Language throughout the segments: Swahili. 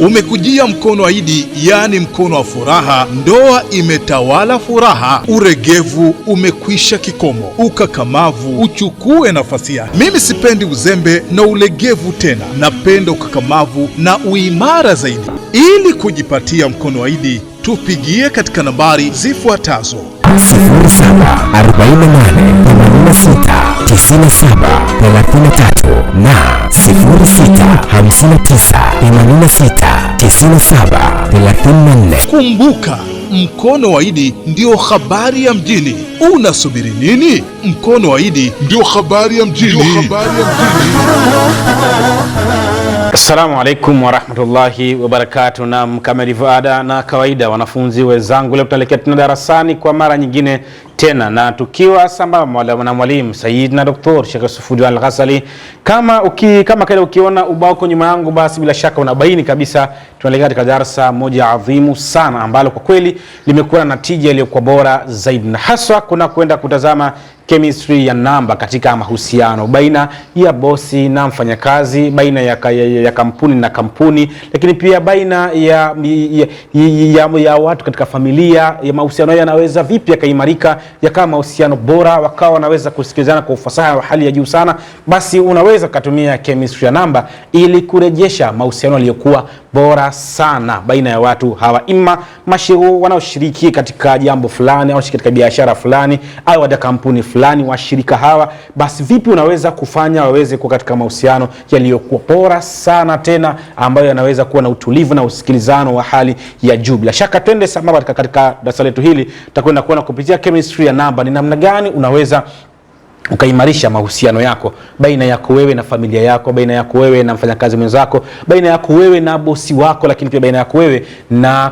Umekujia mkono wa Idi, yani mkono wa furaha. Ndoa imetawala furaha, uregevu umekwisha kikomo, ukakamavu uchukue nafasi yake. Mimi sipendi uzembe na ulegevu tena, napenda ukakamavu na uimara zaidi. Ili kujipatia mkono wa Idi, tupigie katika nambari zifuatazo: 0748869733 na 0659869734. Kumbuka, mkono wa Idi ndio habari ya mjini. Unasubiri nini? Mkono wa Idi ndio habari ya mjini. Assalamu alaikum warahmatullahi wabarakatuh. Na kama ilivyo ada na kawaida, wanafunzi wenzangu, leo tunaelekea tena darasani kwa mara nyingine tena, na tukiwa sambamba na mwalimu Sayyidna Dr. Sheikh Safudi Al-Ghazali. Kama kile ukiona ubao kwa nyuma yangu, basi bila shaka unabaini kabisa tunaelekea katika darasa moja adhimu sana, ambalo kwa kweli limekuwa na natija iliyokuwa bora zaidi, na haswa kuna kwenda kutazama chemistry ya namba katika mahusiano baina ya bosi na mfanyakazi, baina ya kampuni na kampuni, lakini pia baina ya watu katika familia. Ya mahusiano yanaweza vipi yakaimarika yakawa mahusiano bora, wakawa wanaweza kusikilizana kwa ufasaha wa hali ya juu sana. Basi unaweza kutumia chemistry ya namba ili kurejesha mahusiano yaliyokuwa bora sana baina ya watu hawa, ima mashiru wanaoshiriki katika jambo fulani au katika biashara fulani au katika kampuni fulani, washirika hawa. Basi vipi unaweza kufanya waweze kuwa katika mahusiano yaliyokuwa bora sana, tena ambayo yanaweza kuwa na utulivu na usikilizano wa hali ya juu. Bila shaka twende sambamba katika darasa letu hili, tutakwenda kuona kupitia chemistry ya namba ni namna gani unaweza ukaimarisha mahusiano yako baina yako wewe na familia yako, baina yako wewe na mfanyakazi mwenzako, baina yako wewe na bosi wako, lakini pia baina yako wewe na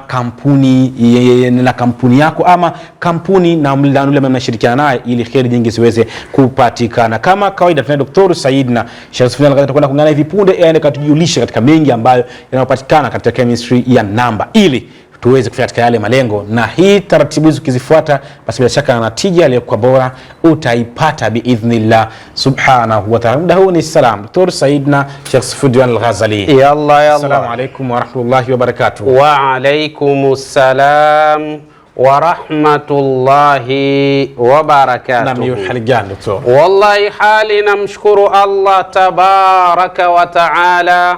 kampuni yako, ama kampuni na yule mnashirikiana naye, ili kheri nyingi ziweze kupatikana. Kama kawaida, tuna Dr. Sayyidna Sheikh Safudi Al-Ghazali tutakwenda kuungana hivi punde, aende katujulisha katika mengi ambayo yanayopatikana katika chemistry ya namba, ili tuweze kufika katika yale malengo. Na hii taratibu hizo ukizifuata, basi bila shaka na natija iliyokuwa bora utaipata biidhnillah subhanahu wa ta'ala. Muda huu ni salam Dr. Sayyidna Sheikh Safudi Al-Ghazali. Ya Allah. Assalamu alaykum wa rahmatullahi wa barakatuh. Wa alaykumus salam wa rahmatullahi wa barakatuh. Na hali gani Dr.? Wallahi hali namshukuru Allah tabaraka wa taala.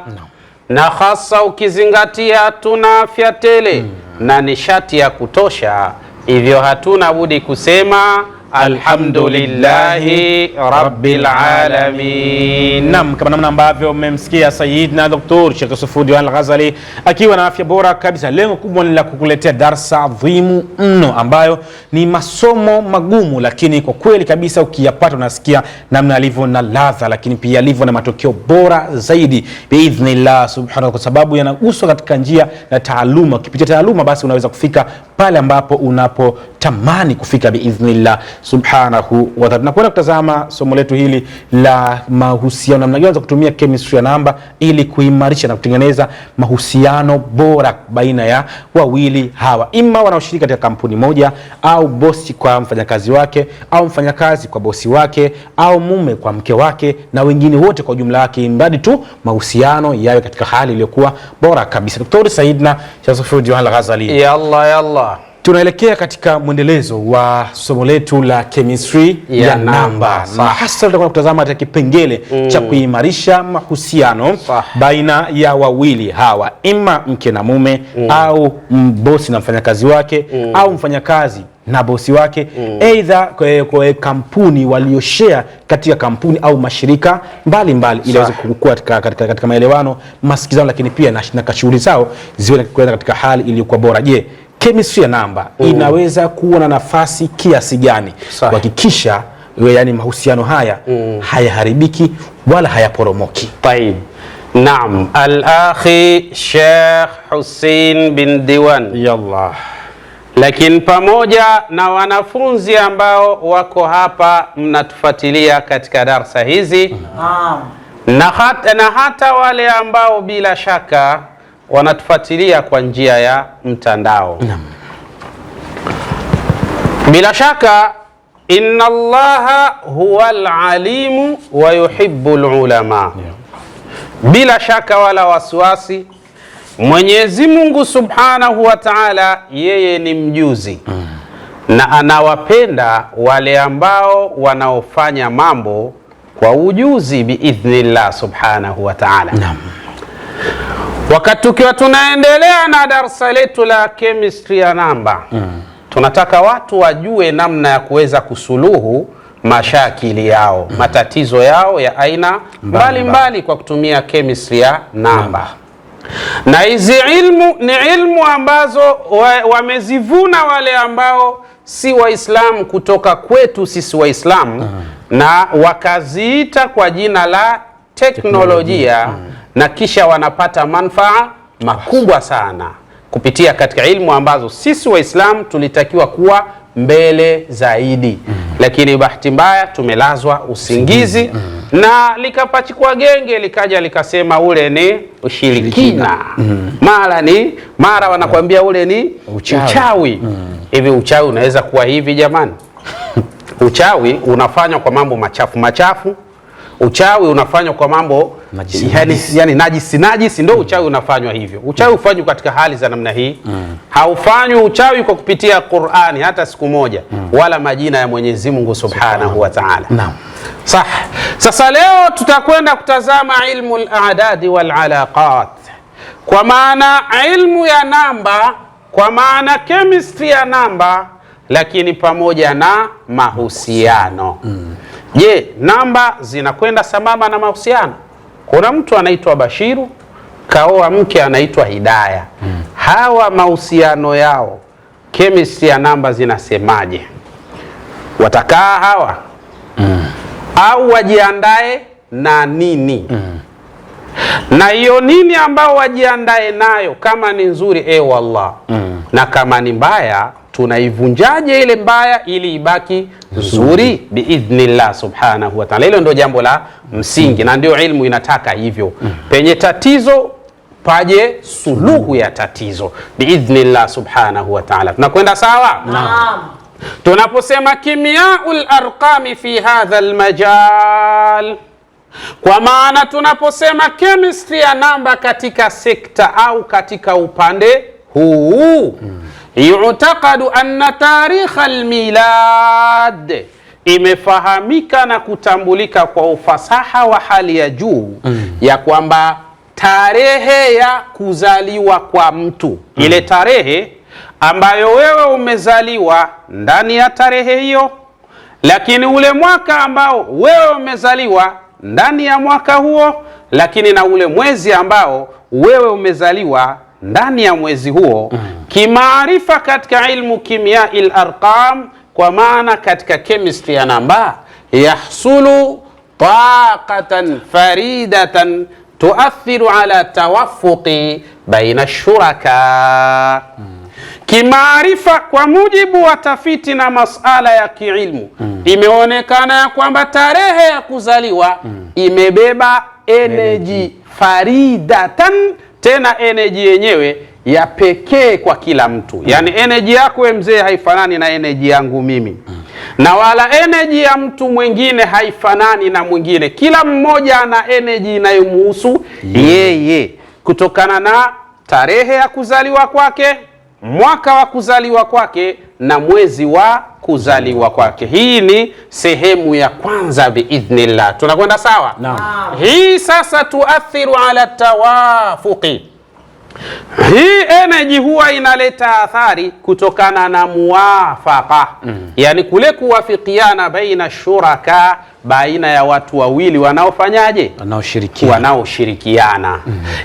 Na hasa ukizingatia tuna afya tele na nishati ya kutosha, hivyo hatuna budi kusema alhamdulillahi rabbil alamin. Naam, kama namna ambavyo mmemsikia Sayyidna Dr. Sheikh Safudi Al-Ghazali akiwa na afya bora kabisa, lengo kubwa ni la kukuletea darasa adhimu mno, ambayo ni masomo magumu, lakini kwa kweli kabisa ukiyapata unasikia namna alivyo na ladha, lakini pia alivyo na matokeo bora zaidi biidhnillah subhanahu, kwa sababu yanaguswa katika njia ya taaluma. Ukipitia taaluma, basi unaweza kufika pale ambapo unapotamani kufika biidhnillah subhanahu wa ta'ala. Tunakwenda kutazama somo letu hili la mahusiano, namna gani kutumia chemistry ya namba ili kuimarisha na kutengeneza mahusiano bora baina ya wawili hawa, ima wanaoshiriki katika kampuni moja, au bosi kwa mfanyakazi wake, au mfanyakazi kwa bosi wake, au mume kwa mke wake, na wengine wote kwa jumla yake, mbadi tu mahusiano yawe katika hali iliyokuwa bora kabisa. Dr. Sayyidna Sheikh Safudi Al-Ghazali. Ya Allah ya Allah. Tunaelekea katika mwendelezo wa somo letu la chemistry ya namba, na hasa tutakwenda kutazama katika kipengele cha kuimarisha mahusiano baina ya wawili hawa, ima mke na mume, au bosi na mfanyakazi wake, au mfanyakazi na bosi wake, aidha kwa kampuni walioshare katika kampuni au mashirika mbalimbali, ili waweze kukua katika maelewano, masikizano, lakini pia na shughuli zao ziwe kwenda katika hali iliyokuwa bora. Je, chemistry ya namba inaweza kuwa na nafasi kiasi gani kuhakikisha yani mahusiano haya hayaharibiki wala hayaporomoki? Taib. Naam, al-akhi Sheikh Hussein bin Diwan. Yallah. Lakini pamoja na wanafunzi ambao wako hapa mnatufuatilia katika darasa hizi, na hata wale ambao bila shaka wanatufuatilia kwa njia ya mtandao. Bila shaka inna Allaha huwal alimu wa yuhibbul ulama. Bila shaka wala wasiwasi, Mwenyezi Mungu Subhanahu wa Ta'ala yeye ni mjuzi na anawapenda wale ambao wanaofanya mambo kwa ujuzi biidhnillah Subhanahu wa Ta'ala. Wakati tukiwa tunaendelea na darasa letu la chemistry ya namba, tunataka watu wajue namna ya kuweza kusuluhu mashakili yao, matatizo yao ya aina mbalimbali kwa kutumia chemistry ya namba. Na hizi ilmu ni ilmu ambazo wamezivuna wale ambao si Waislamu kutoka kwetu sisi Waislamu, na wakaziita kwa jina la teknolojia, na kisha wanapata manufaa makubwa sana kupitia katika ilmu ambazo sisi Waislamu tulitakiwa kuwa mbele zaidi. Lakini bahati mbaya tumelazwa usingizi na likapachikwa genge likaja likasema ule ni ushirikina. Mara wanakuambia ule ni uchawi. Hivi uchawi unaweza kuwa hivi jamani? Uchawi unafanywa kwa mambo machafu. Uchawi unafanywa kwa mambo yani najisi ndio uchawi unafanywa hivyo. Uchawi ufanywa katika hali za namna hii. Haufanywi uchawi kwa kupitia Qur'ani hata siku moja, wala majina ya Mwenyezi Mungu Subhanahu wa Ta'ala. Sah. Sasa leo tutakwenda kutazama ilmu al-a'dad wal alaqat, kwa maana ilmu ya namba, kwa maana chemistry ya namba, lakini pamoja na mahusiano. Je, namba zinakwenda sambamba na mahusiano? Kuna mtu anaitwa Bashiru kaoa mke anaitwa Hidaya. Hawa mahusiano yao chemistry ya namba zinasemaje? Watakaa hawa au wajiandae na nini? Na hiyo nini ambao wajiandae nayo, kama ni nzuri wallah, na kama ni mbaya tunaivunjaje ile mbaya ili ibaki nzuri biidhnillah Subhanahu wa Ta'ala. Hilo ndio jambo la msingi na ndio ilmu inataka hivyo. Penye tatizo paje suluhu ya tatizo biidhnillah Subhanahu wa Ta'ala. Tunakwenda sawa? Naam. Tunaposema kimiaul arqami fi hadha almajal, kwa maana tunaposema chemistry ya namba katika sekta au katika upande huu, yu'taqadu anna tarikh almilad, imefahamika na kutambulika kwa ufasaha wa hali ya juu ya kwamba tarehe ya kuzaliwa kwa mtu, ile tarehe ambayo wewe umezaliwa ndani ya tarehe hiyo, lakini ule mwaka ambao wewe umezaliwa ndani ya mwaka huo, lakini na ule mwezi ambao wewe umezaliwa ndani ya mwezi huo, kimaarifa katika ilmu kimiail arqam, kwa maana katika chemistry ya namba, yahsulu taqatan faridatan tuathiru ala tawafuqi baina shuraka. Kimaarifa, kwa mujibu wa tafiti na masala ya kiilmu, imeonekana ya kwamba tarehe ya kuzaliwa imebeba energy faridatan, tena energy yenyewe ya pekee kwa kila mtu. Yani energy yako we mzee haifanani na energy yangu mimi, na wala energy ya mtu mwingine haifanani na mwingine. Kila mmoja ana energy inayomuhusu yeye kutokana na tarehe ya kuzaliwa kwake, mwaka wa kuzaliwa kwake na mwezi wa kuzaliwa kwake. Hii ni sehemu ya kwanza biidhnillah. Tunakwenda sawa? Naam. Hii sasa tuathiru ala tawafuqi. Hii energy huwa inaleta athari kutokana na muwafaqa, yani kule kuwafikiana baina shuraka, baina ya watu wawili wanaofanyaje? Wanaoshirikiana.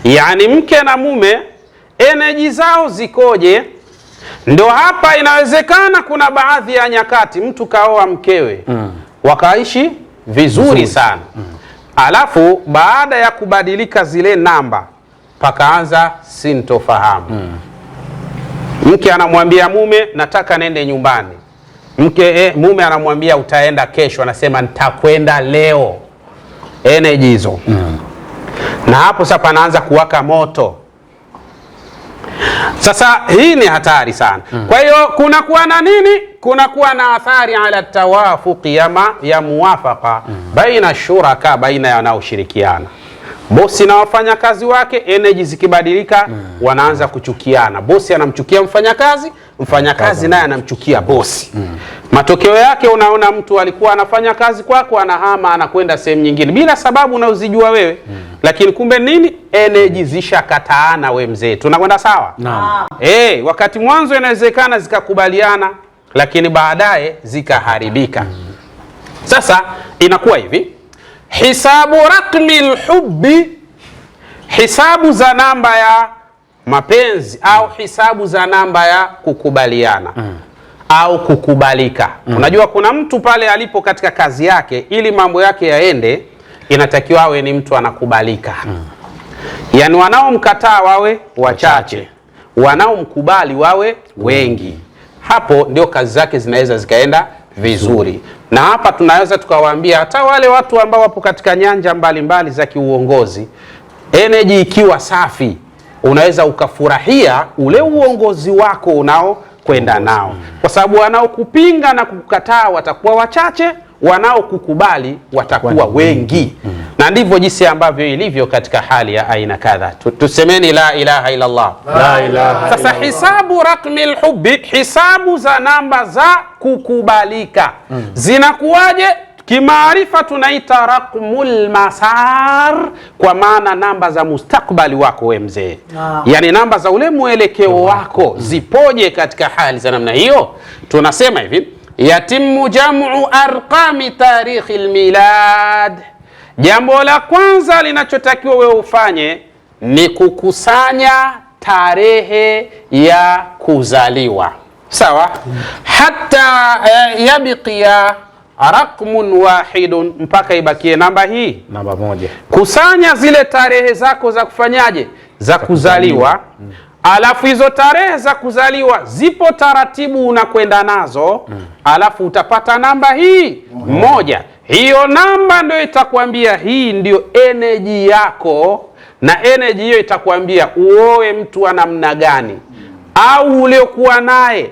Yani mke na mume energy zao zikoje? Ndo hapa inawezekana kuna baadhi ya nyakati mtu kaoa mkewe wakaishi vizuri sana, alafu baada ya kubadilika zile namba pakaanza sintofahamu. Mke anamwambia mume nataka nende nyumbani, mume anamwambia utaenda kesho, anasema nitakwenda leo. Energy hizo na hapo sasa panaanza kuwaka moto. Sasa hii ni hatari sana. Kwa hiyo kuna kuwa na nini? Kuna kuwa na athari ala tawafuqi ya muwafaqa baina shuraka, baina ya wanaoshirikiana. bosi na wafanyakazi wake, energy zikibadilika wanaanza kuchukiana. Bosi anamchukia mfanyakazi, mfanyakazi naye anamchukia bosi. Matokeo yake unaona mtu alikuwa anafanya kazi kwako anahama anakwenda sehemu nyingine bila sababu unazijua wewe. Lakini kumbe nini? Energy zishakataana we mzee. Tunakwenda sawa? Naam. Wakati mwanzo inawezekana zikakubaliana lakini baadaye zikaharibika. Sasa inakuwa hivi, hisabu raqmi alhubbi, hisabu za namba ya mapenzi au hisabu za namba ya kukubaliana au kukubalika. Unajua kuna mtu pale alipo katika kazi yake, ili mambo yake yaende inatakiwa awe ni mtu anakubalika. Yani wanaomkataa wawe wachache, wanaomkubali wawe wengi. Hapo ndio kazi zake zinaweza zikaenda vizuri. Na hapa tunaweza tukawaambia hata wale watu ambao wapo katika nyanja mbalimbali za kiuongozi, energy ikiwa safi, unaweza ukafurahia ule uongozi wako unao kwenda nao, kwa sababu wanaokupinga na kukukataa watakuwa wachache, wanaokukubali watakuwa wengi. Na ndivyo jinsi ambavyo ilivyo katika hali ya aina kadha. Tusemeni la ilaha illa Allah. La ilaha. Sasa hisabu raqmi alhubbi, hisabu za namba za kukubalika zinakuwaje? Kimaarifa tunaita raqmul masar, kwa maana namba za mustakbali wako we mzee. Yani namba za ule mwelekeo wako zipoje katika hali za namna hiyo. Tunasema hivi, yatimu jam'u arqami tarikhi almilad. Jambo la kwanza linachotakiwa wewe ufanye ni kukusanya tarehe ya kuzaliwa, sawa? Hatta yabqiya raqmun wahidun, mpaka ibakie namba hii, namba moja. Kusanya zile tarehe zako za kufanyaje, za kuzaliwa. Alafu hizo tarehe za kuzaliwa zipo taratibu unakwenda nazo. Alafu utapata namba hii moja. Hiyo namba ndio itakwambia hii ndio energy yako, na energy hiyo itakwambia uoe mtu wa namna gani, au uliokuwa naye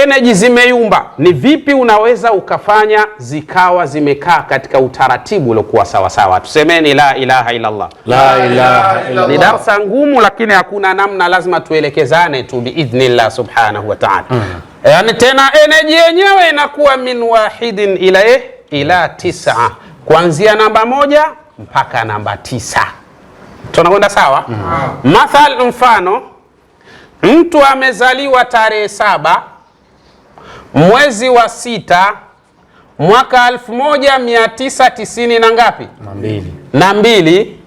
energy zimeyumba, ni vipi unaweza ukafanya zikawa zimekaa katika utaratibu uliokuwa sawa sawa. Tusemeni la ilaha illa Allah. La ilaha illa Allah. Ni darasa ngumu, lakini hakuna namna, lazima tuelekezane tu biidhnillah subhanahu wa ta'ala. Yani tena energy yenyewe inakuwa min wahidin ila 9, kuanzia namba 1 mpaka namba 9. Tunakwenda sawa? Mathal, mfano mtu amezaliwa tarehe 7 mwezi wa 6 mwaka 1990 na ngapi? Na mbili.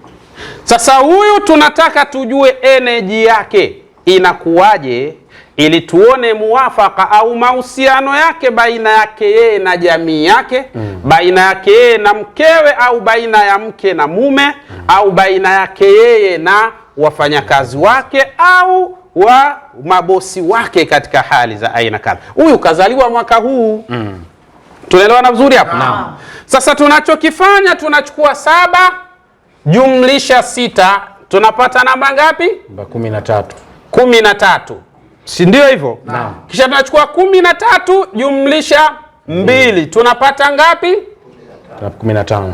Sasa huyu tunataka tujue energy yake inakuwaje, ili tuone muwafaka au mahusiano yake baina yake yeye na jamii yake, baina yake yeye na mkewe, au baina ya mke na mume, au baina yake yeye na wafanyakazi wake, au wa mabosi wake katika hali za aina kadha. Huyu kazaliwa mwaka huu. Tunaelewana vizuri hapo? Naam. Sasa tunachokifanya, tunachukua 7 jumlisha 6, tunapata namba ngapi? Namba 13. 13. Si ndio hivyo? Naam. Kisha tunachukua 13 jumlisha 2, tunapata ngapi? 15.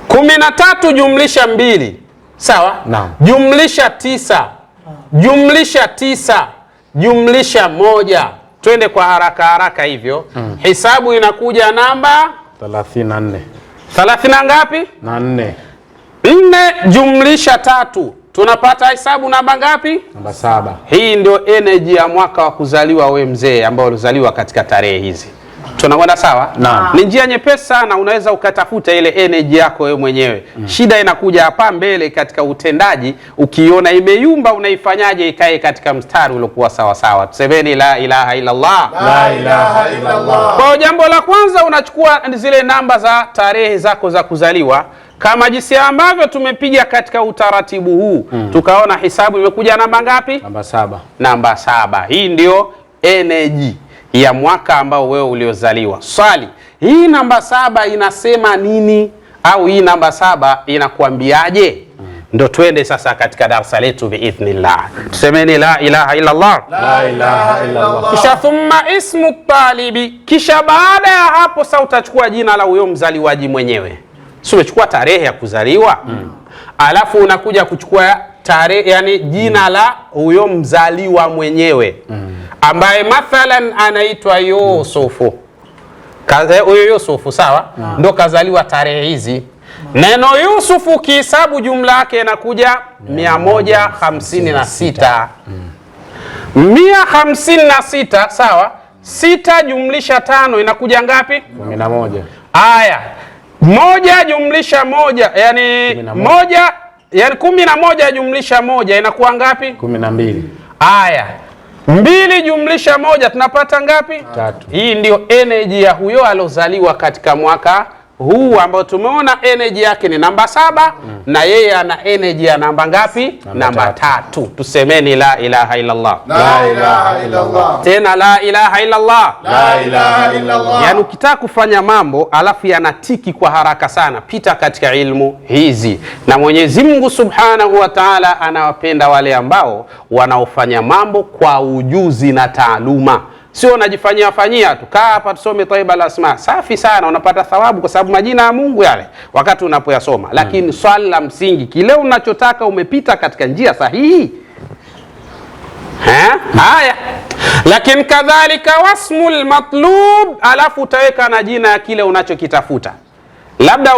13 jumlisha 2, sawa? Naam. Jumlisha 9, jumlisha 9, jumlisha 1. Twende kwa haraka haraka hivyo. Hisabu inakuja namba 34. 30 ngapi? Na 4. 4 jumlisha 3, tunapata hisabu namba ngapi? Namba 7. Hii ndio energy ya mwaka wa kuzaliwa we mzee, ambao ulizaliwa katika tarehe hizi. Tunakwenda sawa? Naam. Ni njia nyepesi sana, unaweza ukatafuta ile energy yako wewe mwenyewe. Shida inakuja hapa mbele katika utendaji, ukiona imeyumba unaifanyaje ikae katika mstari uliokuwa sawa sawa. Tusemeni la ilaha illa Allah. La ilaha illa Allah. Kwa jambo la kwanza, unachukua zile namba za tarehe zako za kuzaliwa, kama jinsi ambavyo tumepiga katika utaratibu huu. Tukaona hisabu imekuja namba ngapi? Namba 7. Namba 7. Hii ndio energy ya mwaka ambao wewe uliozaliwa. Swali, hii namba 7 inasema nini? Au hii namba 7 inakuambiaje? Ndo twende sasa katika darasa letu biidhnillah. Tusemeni la ilaha illa Allah. La ilaha illa Allah. Kisha thumma ismu talibi, kisha baada ya hapo sasa utachukua jina la huyo mzaliwaji mwenyewe. Si umechukua tarehe ya kuzaliwa, alafu unakuja kuchukua tarehe, yani jina la huyo mzaliwa mwenyewe, ambaye mathalan anaitwa Yusufu. Huyo Yusufu, sawa, ndo kazaliwa tarehe hizi. Neno Yusufu kihesabu jumla yake inakuja 156. 156, sawa. 6 jumlisha 5 inakuja ngapi? 11. Aya, 1 jumlisha 1 yani 1, yani 11 jumlisha 1 inakuwa ngapi? 12. Aya, 2 jumlisha 1 tunapata ngapi? 3. Hii ndio energy ya huyo alozaliwa katika mwaka huu ambao tumeona energy yake ni namba 7, na yeye ana energy ya namba ngapi? Namba 3. Tusemeni la ilaha illa Allah. La ilaha illa Allah. Tena la ilaha illa Allah. La ilaha illa Allah. Yani ukitaka kufanya mambo alafu yanatiki kwa haraka sana, pita katika ilmu hizi, na Mwenyezi Mungu Subhanahu wa Ta'ala anawapenda wale ambao wanaofanya mambo kwa ujuzi na taaluma. Sio unajifanyia tu. Kaa hapa tusome Taiba al-Asma. Safi sana, unapata thawabu kwa sababu majina ya Mungu yale wakati unapoyasoma. Lakini swali la msingi, kile unachotaka umepita katika njia sahihi? Haya. Lakini kadhalika wasmul matlub, alafu utaweka na jina ya kile unachokitafuta. Labda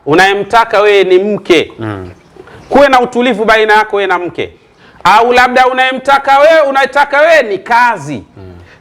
unayemtaka wewe ni mke. Kuwe na utulivu baina yako wewe na mke. Au labda unataka wewe ni kazi.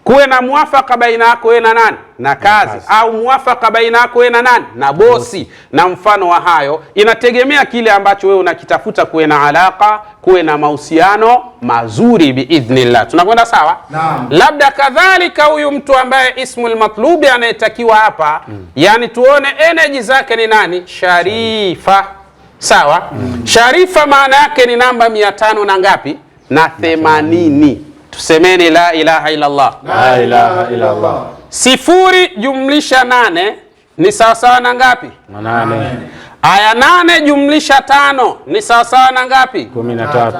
Kuwe na muafaka baina yako wewe na nani? Na kazi. Au muafaka baina yako wewe na nani? Na bosi. Na mfano wa hayo, inategemea kile ambacho wewe unakitafuta, kuwe na alaka, kuwe na mahusiano mazuri biidhnillah. Tunakwenda sawa? Naam. Labda kadhalika huyu mtu ambaye ismul matlubi anayetakiwa hapa, yani tuone energy zake ni nani? Sharifa. Sawa? Sharifa maana yake ni namba 500 na ngapi? Na 80. Tusemeni la ilaha illa Allah. La ilaha illa Allah. 0 jumlisha 8 ni sawasawa na ngapi? 8. Aya, 8 jumlisha 5 ni sawasawa na ngapi? 13.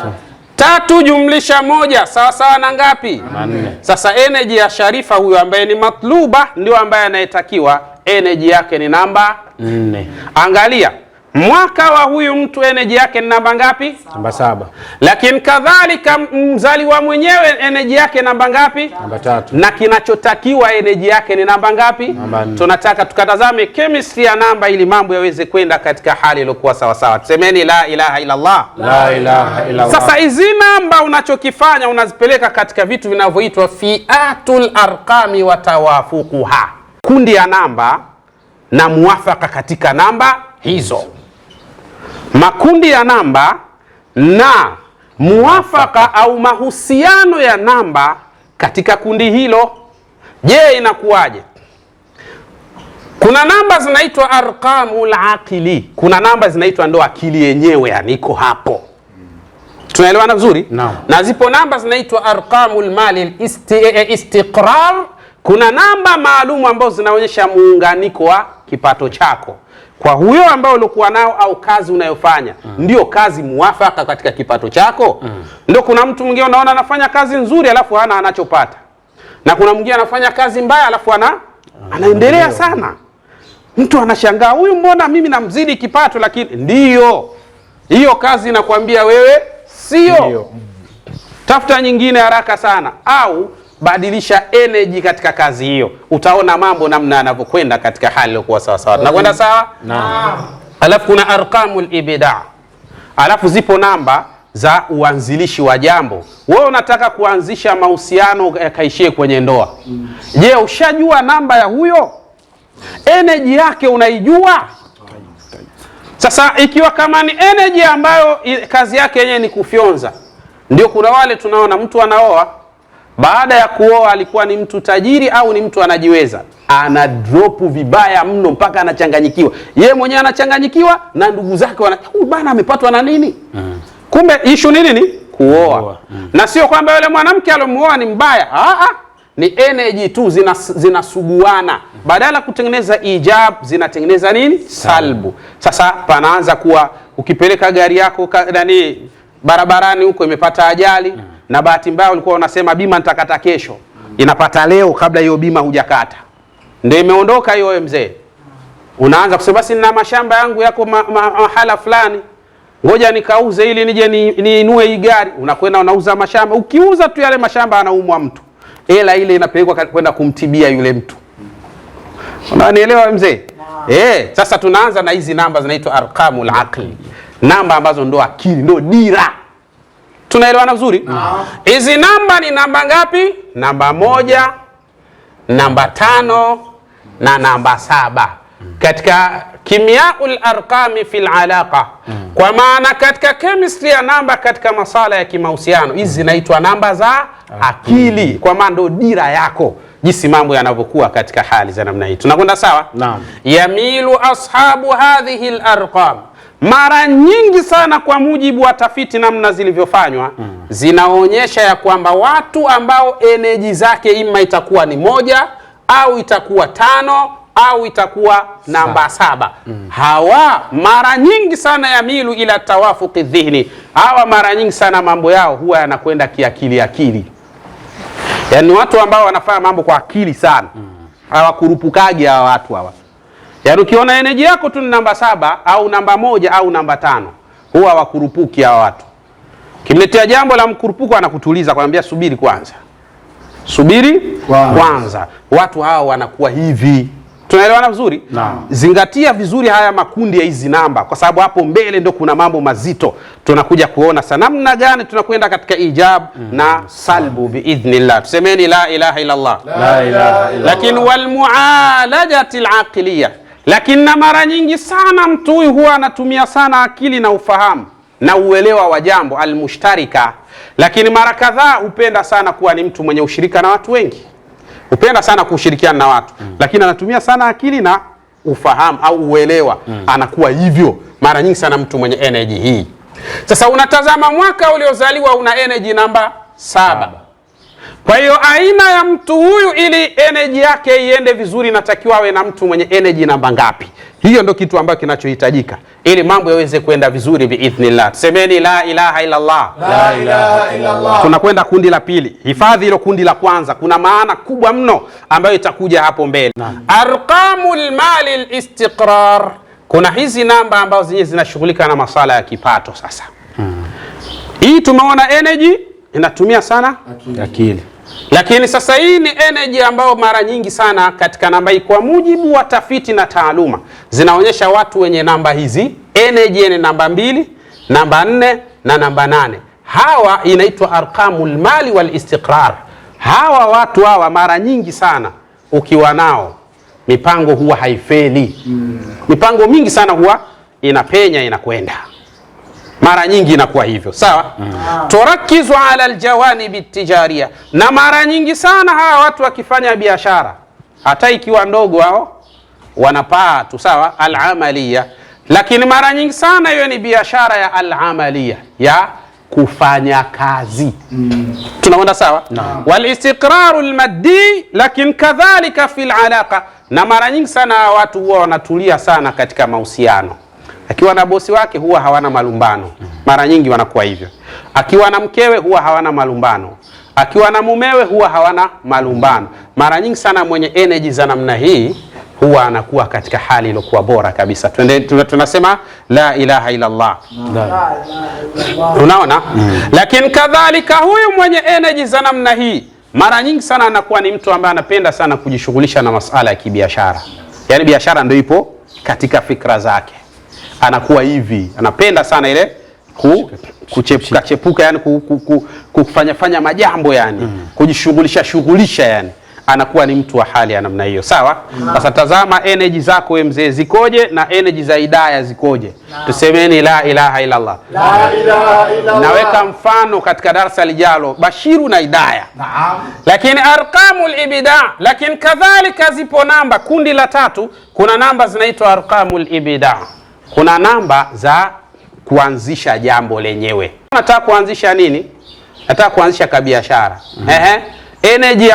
3 jumlisha 1 sawasawa na ngapi? 4. Sasa energy ya Sharifa huyo ambaye ni matluba ndio ambaye anayetakiwa, energy yake ni namba 4. Angalia, mwaka wa huyu mtu energy yake ni namba ngapi? Namba 7. Lakini kadhalika mzaliwa mwenyewe energy yake namba ngapi? Namba 3. Na kinachotakiwa energy yake ni namba ngapi? Namba 4. Tunataka tukatazame chemistry ya namba ili mambo yaweze kwenda katika hali iliyokuwa sawa sawa. Tusemeni la ilaha illa Allah. La ilaha illa Allah. Sasa hizi namba unachokifanya unazipeleka katika vitu vinavyoitwa fiatul arqami wa tawafuquha, kundi ya namba na muafaka katika namba hizo. Makundi ya namba na muafaka au mahusiano ya namba katika kundi hilo. Je, inakuwaje? Kuna namba zinaitwa arqamul aqili, kuna namba zinaitwa ndo akili yenyewe, yani iko hapo. Tunaelewana vizuri? Naam. Na zipo namba zinaitwa arqamul mali istiqrar, kuna namba maalum ambazo zinaonyesha muunganiko wa kipato chako kwa huyo ambao ulikuwa nao au kazi unayofanya. Ndio kazi muafaka katika kipato chako. Ndio kuna mtu mwingine unaona anafanya kazi nzuri alafu hana anachopata, na kuna mwingine anafanya kazi mbaya alafu anaendelea sana. Mtu anashangaa, huyu mbona mimi namzidi kipato, lakini ndio hiyo kazi inakwambia wewe sio. Tafuta nyingine haraka sana, au badilisha energy katika kazi hiyo, utaona mambo namna yanavyokwenda katika hali iliyokuwa sawa sawa. Tunakwenda sawa? Naam. Alafu kuna arqamul ibda, alafu zipo namba za uanzilishi wa jambo. Wewe unataka kuanzisha mahusiano yakaishie kwenye ndoa. Je, ushajua namba ya huyo? Energy yake unaijua? Sasa ikiwa kama ni energy ambayo kazi yake yenyewe ni kufyonza, ndio kuna wale tunaona mtu anaoa, baada ya kuoa alikuwa ni mtu tajiri au ni mtu anajiweza, ana drop vibaya mno mpaka anachanganyikiwa. Yeye mwenyewe anachanganyikiwa na ndugu zake huyu bana amepatwa na nini? Kumbe issue ni nini? Kuoa. Na sio kwamba yule mwanamke aliyomuoa ni mbaya. Ni energy tu zinasuguana. Badala kutengeneza ijab zinatengeneza nini? Salbu. Sasa panaanza kuwa ukipeleka gari yako barabarani huko imepata ajali, na bahati mbaya ulikuwa unasema bima nitakata kesho, inapata leo kabla hiyo bima hujakata, ndio imeondoka hiyo. Wewe mzee, Unaanza kusema basi nina mashamba yangu yako mahala fulani, ngoja nikauze ili nije niinue hii gari. Unakwenda unauza mashamba, ukiuza tu yale mashamba anaumwa mtu, hela ile inapelekwa kwenda kumtibia yule mtu. Unanielewa mzee? Sasa tunaanza na hizi namba zinaitwa arqamul aqli, namba ambazo ndo akili, ndo dira. Tunaelewana vizuri? Hizi namba ni namba ngapi? Namba 1, namba 5 na namba 7 katika kimiaul arqami fil alaqa. Kwa maana katika chemistry ya namba, katika masala ya kimahusiano, hizi zinaitwa namba za akili, kwa maana ndo dira yako, jinsi mambo yanavyokuwa katika hali za namna hii. Tunakwenda sawa? Naam. Yamilu ashabu hadhihi al-arqam, mara nyingi sana kwa mujibu wa tafiti namna zilivyofanywa, zinaonyesha ya kwamba watu ambao energy zake ima itakuwa ni 1 au itakuwa 5 au itakuwa namba 7, hawa mara nyingi sana yamilu ila tawafuqi dhihni. Hawa mara nyingi sana mambo yao huwa yanakwenda kiakili akili. Yaani watu ambao wanafanya mambo kwa akili sana, hawakurupukagi hawa watu hawa. Yaani ukiona energy yako tu ni namba 7 au namba 1 au namba 5, huwa hawakurupuki hawa watu. Kimletea jambo la mkurupuko anakutuliza, kwambia subiri kwanza. Subiri kwanza. Watu hawa wanakuwa hivi. Tunaelewana vizuri? Zingatia vizuri haya makundi ya hizi namba, kwa sababu hapo mbele ndio kuna mambo mazito. Tunakuja kuona sana namna gani tunakwenda katika ijab na salbu biidhnillah. Tusemeni la ilaha illa Allah. La ilaha illa Lakini wal mualajati al-aqliyah, lakini na mara nyingi sana mtu huyu huwa anatumia sana akili na ufahamu na uelewa wa jambo al-mushtarika, lakini mara kadhaa hupenda sana kuwa ni mtu mwenye ushirika na watu wengi. Upenda sana kushirikiana na watu, lakini anatumia sana akili na ufahamu au uelewa. Anakuwa hivyo mara nyingi sana mtu mwenye energy hii. Sasa unatazama mwaka uliozaliwa una energy namba 7. Kwa hiyo aina ya mtu huyu, ili energy yake iende vizuri, natakiwa awe na mtu mwenye energy namba ngapi? Hiyo ndio kitu ambacho kinachohitajika ili mambo yaweze kwenda vizuri biidhnillah. Semeni la ilaha illa Allah. La ilaha illa Allah. Tunakwenda kundi la pili. Hifadhi hilo kundi la kwanza, kuna maana kubwa mno ambayo itakuja hapo mbele. Arqamul mali al-istiqrar, kuna hizi namba ambazo zenyewe zinashughulika na masala ya kipato. Sasa hii tumeona energy inatumia sana Akili. lakini sasa hii ni energy ambayo mara nyingi sana katika namba hii, kwa mujibu wa tafiti na taaluma, zinaonyesha watu wenye namba hizi energy ni namba 2, namba 4 na namba 8. Hawa inaitwa arqamul mali wal istiqrar. Hawa watu hawa mara nyingi sana ukiwa nao, mipango huwa haifeli. Mipango mingi sana huwa inapenya, inakwenda. Mara nyingi inakuwa hivyo, sawa? Turakizu ala aljawanibi tijaria, na mara nyingi sana hawa watu wakifanya biashara, hata ikiwa ndogo, hao wanapaa tu, sawa, alamalia. Lakini mara nyingi sana hiyo ni biashara ya alamalia, ya kufanya kazi. Tunaona sawa? Wal istiqraru almaddi, lakini kadhalika fil alaqa, na mara nyingi sana watu huwa wanatulia sana katika mahusiano. Akiwa na bosi wake huwa hawana malumbano, mara nyingi wanakuwa hivyo. Akiwa na mkewe huwa hawana malumbano, akiwa na mumewe huwa hawana malumbano. Mara nyingi sana mwenye energy za namna hii huwa anakuwa katika hali iliyokuwa bora kabisa. Tunasema la ilaha illa Allah. Unaona? Lakini kadhalika huyu mwenye energy za namna hii mara nyingi sana anakuwa ni mtu ambaye anapenda sana kujishughulisha na masuala ya kibiashara. Yaani biashara ndio ipo katika fikra zake. Anakuwa hivi, anapenda sana ile kuchepuka, yani kufanya majambo, yani kujishughulisha yani. Anakuwa ni mtu wa hali ya namna hiyo, sawa? Sasa tazama energy zako wewe mzee zikoje na energy za Hidayah zikoje. Tusemeni la ilaha illa Allah. La ilaha illa Allah. Naweka mfano katika darasa lijalo, Bashiru na Hidayah. Lakini arqamul ibda, lakini kadhalika zipo namba. Kundi la 3 kuna namba zinaitwa arqamul ibda. Kuna namba za kuanzisha jambo lenyewe. Nataka kuanzisha nini? Nataka kuanzisha kabiashara. Energy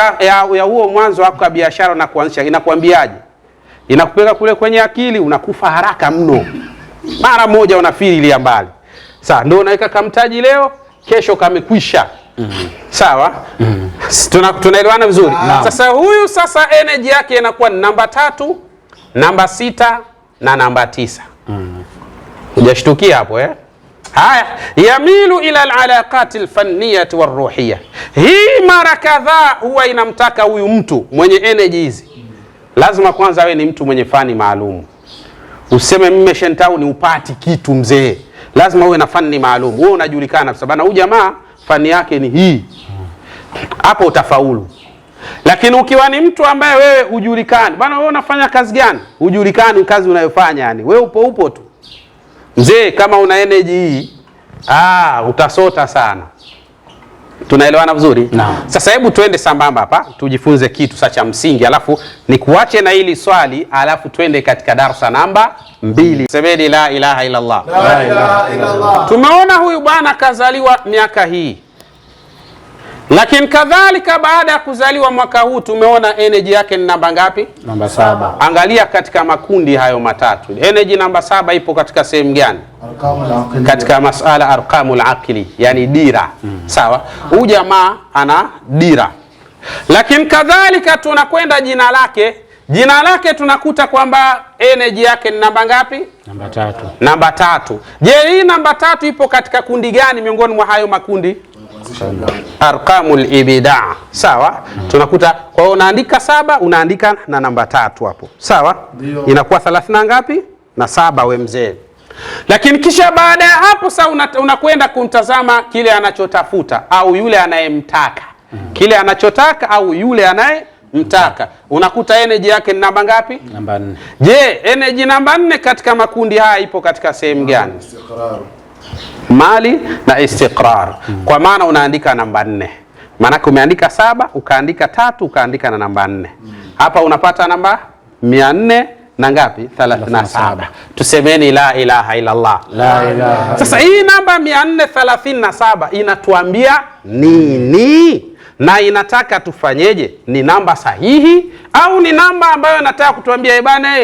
ya huo mwanzo wako wa biashara na kuanzisha inakwambiaje? Inakupeleka kule kwenye akili, unakufa haraka mno. Mara moja unafiri ile mbali. Sasa ndio unaweka kamtaji leo, kesho kamekwisha. Sawa? Tunaelewana vizuri? Sasa huyu sasa energy yake inakuwa namba 3, namba 6, na namba 9. Hujashtukia hapo Haya, yamilu ila alalaqati alfanniyati waruhiyya. Hii mara kadhaa huwa inamtaka huyu mtu mwenye energy hizi, lazima kwanza awe ni mtu mwenye fani maalum. Useme mimi Shentau ni upati kitu mzee, lazima uwe na fani maalum. Wewe unajulikana kwa sababu huyu jamaa fani yake ni hii, hapo utafaulu. Lakini ukiwa ni mtu ambaye wewe hujulikani, bwana wewe unafanya kazi gani? Hujulikani kazi unayofanya, yani wewe upo tu mzee, kama una energy hii utasota sana. Tunaelewana vizuri? No. Sasa hebu tuende sambamba hapa tujifunze kitu sasa cha msingi, alafu nikuache na hili swali, alafu twende katika darasa namba 2. Semeni la ilaha illa Allah. La ilaha illa Allah. Tumeona huyu bwana kazaliwa miaka hii, lakini kadhalika baada ya kuzaliwa mwaka huu tumeona energy yake ni namba ngapi? Namba 7. Angalia katika makundi hayo matatu, energy namba 7 ipo katika sehemu gani? Katika masala arqamul aqli, yani dira. Sawa, huyu jamaa ana dira. Lakini kadhalika tunakwenda jina lake tunakuta kwamba energy yake ni namba ngapi? Namba 3. Namba 3. Je, hii namba 3 ipo katika kundi gani miongoni mwa hayo makundi? Arqamul ibda. Sawa? Tunakuta kwa unaandika 7, unaandika na namba 3 hapo. Sawa? Inakuwa 30 na ngapi? Na 7 we mzee. Lakini kisha baada ya hapo sasa unakwenda kumtazama kile anachotafuta au yule anayemtaka. Kile anachotaka au yule anayemtaka. Unakuta energy yake ni namba ngapi? Namba 4. Je, energy namba 4 katika makundi haya ipo katika sehemu gani? Mali na istiqrar. Kwa maana unaandika namba 4. Maana umeandika 7, ukaandika 3, ukaandika na namba 4. Hapa unapata namba 400 na ngapi? 37. Tusemeni la ilaha illa Allah. La ilaha. Sasa hii namba 437 inatuambia nini? Na inataka tufanyeje? Ni namba sahihi au ni namba ambayo inataka kutuambia bana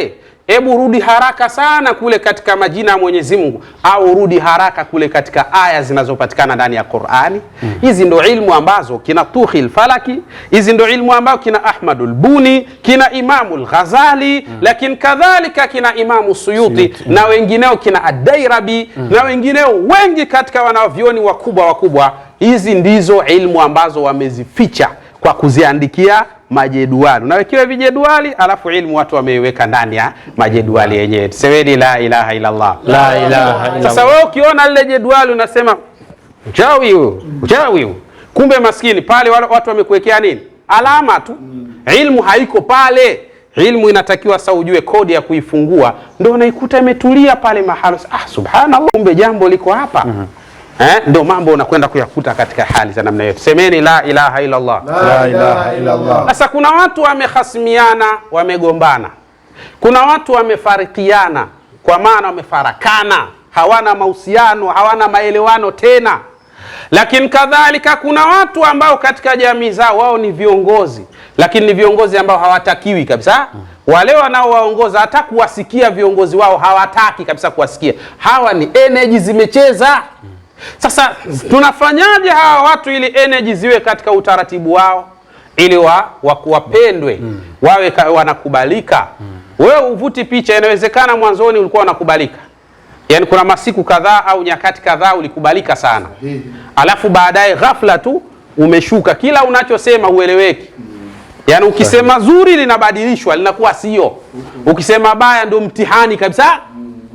hebu rudi haraka sana kule katika majina ya Mwenyezi Mungu, au rudi haraka kule katika aya zinazopatikana ndani ya Qur'ani? Hizi ndo ilmu ambazo kina Tukhil Falaki, hizi ndo ilmu ambazo kina Ahmadul Buni, kina Imamul Ghazali, lakini kadhalika kina Imamu Suyuti na wengineo kina Ad-Dairabi na wengineo wengi katika wanavyoni wakubwa. Hizi ndizo ilmu ambazo wamezificha kwa kuziandikia majedwali. Unawekewa vijedwali alafu ilmu watu wameiweka ndani ya majedwali yenyewe. Semeni la ilaha illa Allah. La ilaha illa Allah. Sasa wewe ukiona lile jedwali unasema uchawi huo. Kumbe maskini pale watu wamekuwekea nini? Alama tu. Ilmu haiko pale. Ilmu inatakiwa sasa ujue kodi ya kuifungua, ndio unaikuta imetulia pale mahali. Subhanallah, kumbe jambo liko hapa. Ndio mambo unakwenda kuyakuta katika hali za namna hiyo. Semeni la ilaha illa Allah. La ilaha illa Allah. Sasa kuna watu wamehasimiana, wamegombana. Kuna watu wamefarikiana, kwa maana wamefarakana, hawana mahusiano, hawana maelewano tena. Lakini kadhalika kuna watu ambao katika jamii zao wao ni viongozi, lakini ni viongozi ambao hawatakiwi kabisa. Wale wanaowaongoza hata kuwasikia viongozi wao hawataki kabisa kuwasikia. Hawa ni energy zimecheza. Sasa tunafanyaje hawa watu ili energy ziwe katika utaratibu wao, ili wapendwe, wawe wanakubalika? Wewe uvuti picha, inawezekana mwanzoni ulikuwa unakubalika, yani kuna masiku kadhaa au nyakati kadhaa ulikubalika sana, alafu baadaye ghafla tu umeshuka, kila unachosema hueleweki. Yani ukisema zuri linabadilishwa, linakuwa sio. Ukisema baya ndio mtihani kabisa.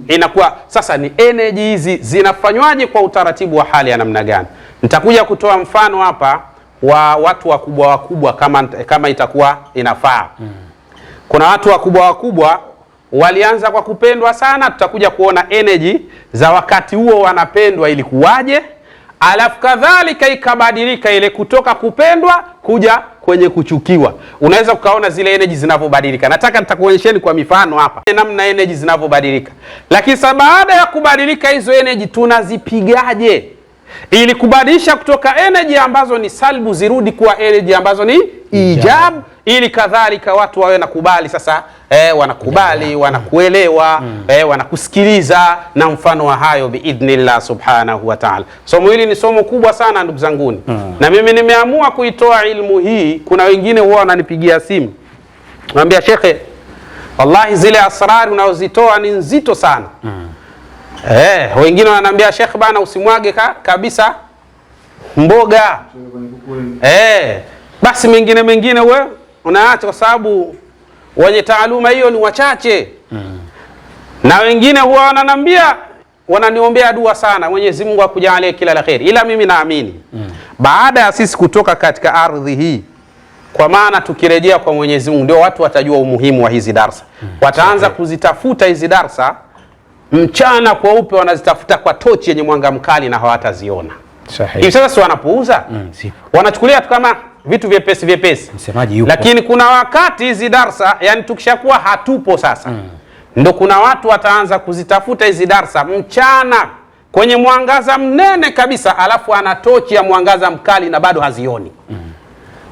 Inakuwa sasa ni energy hizi zinafanywaje kwa utaratibu wa hali ya namna gani? Nitakuja kutoa mfano hapa wa watu wakubwa kama itakuwa inafaa. Kuna watu wakubwa walianza kwa kupendwa sana, tutakuja kuona energy za wakati huo wanapendwa ilikuwaje, alafu kadhalika ikabadilika ile kutoka kupendwa kuja kwenye kuchukiwa. Unaweza ukaona zile energy zinavyobadilika. Nitakuonyesheni kwa mifano hapa namna energy zinavyobadilika. Lakini baada ya kubadilika hizo energy tunazipigaje ili kubadilisha kutoka energy ambazo ni salbu zirudi kuwa energy ambazo ni ijab, ili kadhalika watu wawe nakubali sasa, wanakubali, wanakuelewa, wanakusikiliza na mfano wa hayo biidhnillah subhanahu wa ta'ala. Somo hili ni somo kubwa sana ndugu zanguni. Na mimi nimeamua kuitoa ilmu hii. Kuna wengine huwa wananipigia simu, naambia shekhe, Wallahi zile asrari unazozitoa ni nzito sana. Wengine wananiambia Sheikh bana usimwage kabisa mboga. Basi mengine we unaacha kwa sababu wenye taaluma hiyo ni wachache. Na wengine huwa wananiambia, wananiombea dua sana, Mwenyezi Mungu akujalie kila la kheri. Ila mimi naamini baada ya sisi kutoka katika ardhi hii, kwa maana tukirejea kwa Mwenyezi Mungu, ndio watu watajua umuhimu wa hizi darsa. Wataanza kuzitafuta hizi darsa mchana kwa upe, wanazitafuta kwa tochi yenye mwanga mkali na hawataziona. Hivi sasa si wanapuuza, wanachukulia tu kama vitu vyepesi. Lakini kuna wakati hizi darsa, yani tukishakuwa hatupo sasa, ndo kuna watu wataanza kuzitafuta hizi darsa mchana kwenye mwangaza mnene kabisa, alafu ana tochi ya mwangaza mkali na bado hazioni.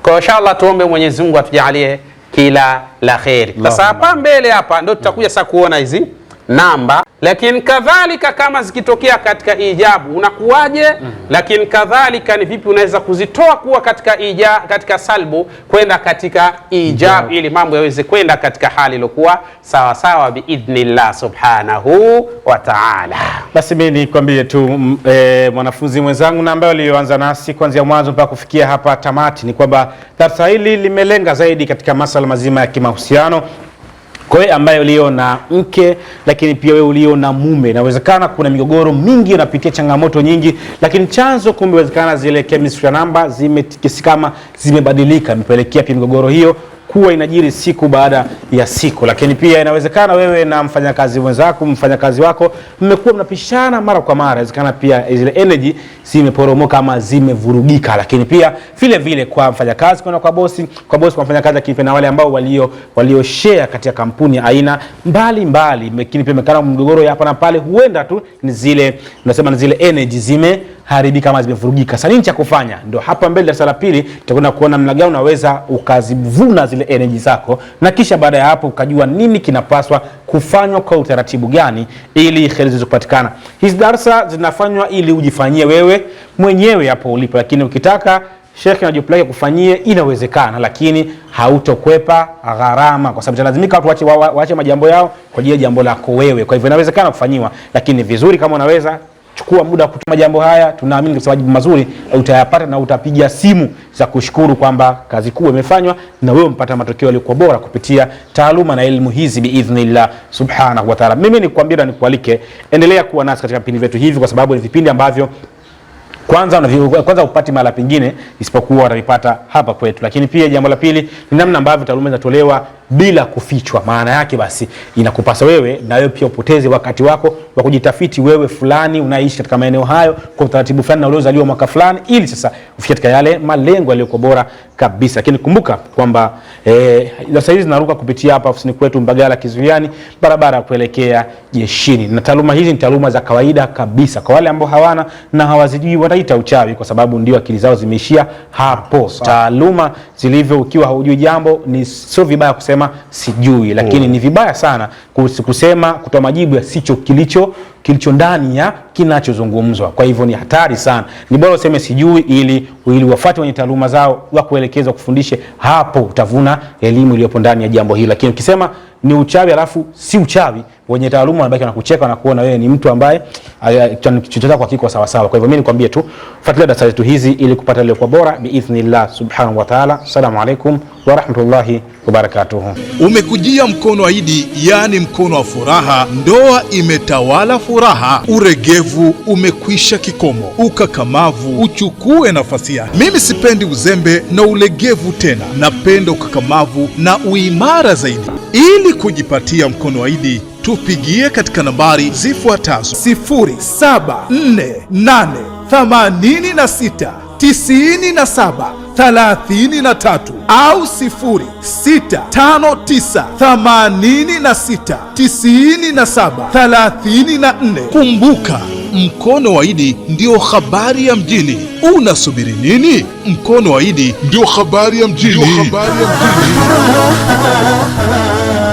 Kwa inshallah tuombe Mwenyezi Mungu atujalie kila la kheri. Sasa hapa mbele hapa ndo tutakuja sasa kuona hizi namba, lakini kadhalika kama zikitokea katika ijabu unakuwaje? Lakini kadhalika ni vipi unaweza kuzitoa kuwa katika salbu kwenda katika ijab, ili mambo yaweze kwenda katika hali iliyokuwa sawa sawa biidhnillah subhanahu wa ta'ala. Basi mimi nikwambie tu mwanafunzi mwenzangu na ambaye aliyoanza nasi kuanzia mwanzo mpaka kufikia hapa tamati, ni kwamba darasa hili limelenga zaidi katika masuala mazima ya kimahusiano. Kwa wewe ambaye ulio na mke, lakini pia wewe ulio na mume, inawezekana kuna migogoro mingi, unapitia changamoto nyingi, lakini chanzo kumbe inawezekana zile chemistry namba kama zimebadilika, imepelekea pia migogoro hiyo kuwa inajiri siku baada ya siku. Lakini pia inawezekana wewe na mfanyakazi wako mmekuwa mnapishana mara kwa mara, inawezekana pia zile energy zimeporomoka ama zimevurugika. Lakini pia vile kwa mfanyakazi kwa bosi kwa mfanyakazi, lakini na wale ambao walio share katika kampuni aina mbalimbali, lakini pia mekana mgogoro hapa na pale, huenda tu ni zile energy zimeharibika kama zimevurugika. Sasa nini cha kufanya? Ndio hapa mbele darasa la pili tutakwenda kuona namna gani unaweza ukazivuna zile energy zako, na kisha baada ya hapo ukajua nini kinapaswa kufanywa kwa utaratibu gani ili kheri ziweze kupatikana. Hizi darasa zinafanywa ili ujifanyie wewe mwenyewe hapo ulipo, lakini ukitaka Sheikh na jopo lake kufanyie inawezekana, lakini hautokwepa gharama, kwa sababu lazimika watu waache majambo yao kwa ajili ya jambo lako wewe. Kwa hivyo inawezekana kufanyiwa, lakini vizuri kama unaweza chukua muda kutuma jambo haya, tunaamini kwa majibu mazuri utayapata na utapiga simu za kushukuru kwamba kazi kubwa imefanywa na wewe mpata matokeo yaliyokuwa bora kupitia taaluma na elimu hizi biidhnillah subhanahu wa ta'ala. Mimi nikwambia na nikualike, endelea kuwa nasi katika vipindi vyetu hivi, kwa sababu ni vipindi ambavyo kwanza upati mahala pengine isipokuwa utavipata hapa kwetu. Lakini pia jambo la pili ni namna ambavyo taaluma zinatolewa bila kufichwa. Maana yake basi inakupasa wewe na wewe pia upoteze wakati wako wa kujitafiti, wewe fulani unaishi katika maeneo hayo kwa utaratibu fulani na uliozaliwa mwaka fulani, ili sasa ufikie katika yale malengo yaliyokuwa bora kabisa. Lakini kumbuka kwamba sasa hizi zinaruka kupitia hapa ofisini kwetu Mbagala Kizuiani, barabara kuelekea jeshini. Na taaluma hizi ni taaluma za kawaida kabisa. Kwa wale ambao hawana na hawazijui wataita uchawi, kwa sababu ndio akili zao zimeishia hapo. Taaluma zilivyo, ukiwa haujui jambo ni sio vibaya kusema sijui, lakini ni vibaya sana kusema kutoa majibu ya sicho kilicho ndani ya kinachozungumzwa. Kwa hivyo ni hatari sana. Ni bora useme sijui ili wafuate wenye taaluma zao wakuelekeza kufundishe, hapo utavuna elimu iliyopo ndani ya jambo hili. Lakini ukisema ni uchawi alafu si uchawi, wenye taaluma wanabaki wanakucheka na kuona wewe ni mtu ambaye chochote kwa kiko sawa sawa. Kwa hivyo mimi nikwambie tu fuatilia darasa zetu hizi ili kupata ile kwa bora biidhnillah subhanahu wa ta'ala. Assalamu alaykum wa rahmatullahi wa barakatuh. Umekujia mkono wa Idi, yani mkono wa furaha. Ndoa imetawala furaha, uregevu umekwisha kikomo, ukakamavu uchukue nafasi yake. Mimi sipendi uzembe na ulegevu tena, napenda ukakamavu na uimara zaidi. Ili kujipatia mkono wa Idi, tupigie katika nambari zifuatazo: 0748869733 au 0659869734. Kumbuka, mkono wa Idi ndio habari ya mjini. Unasubiri nini? Mkono wa Idi ndio habari ya mjini.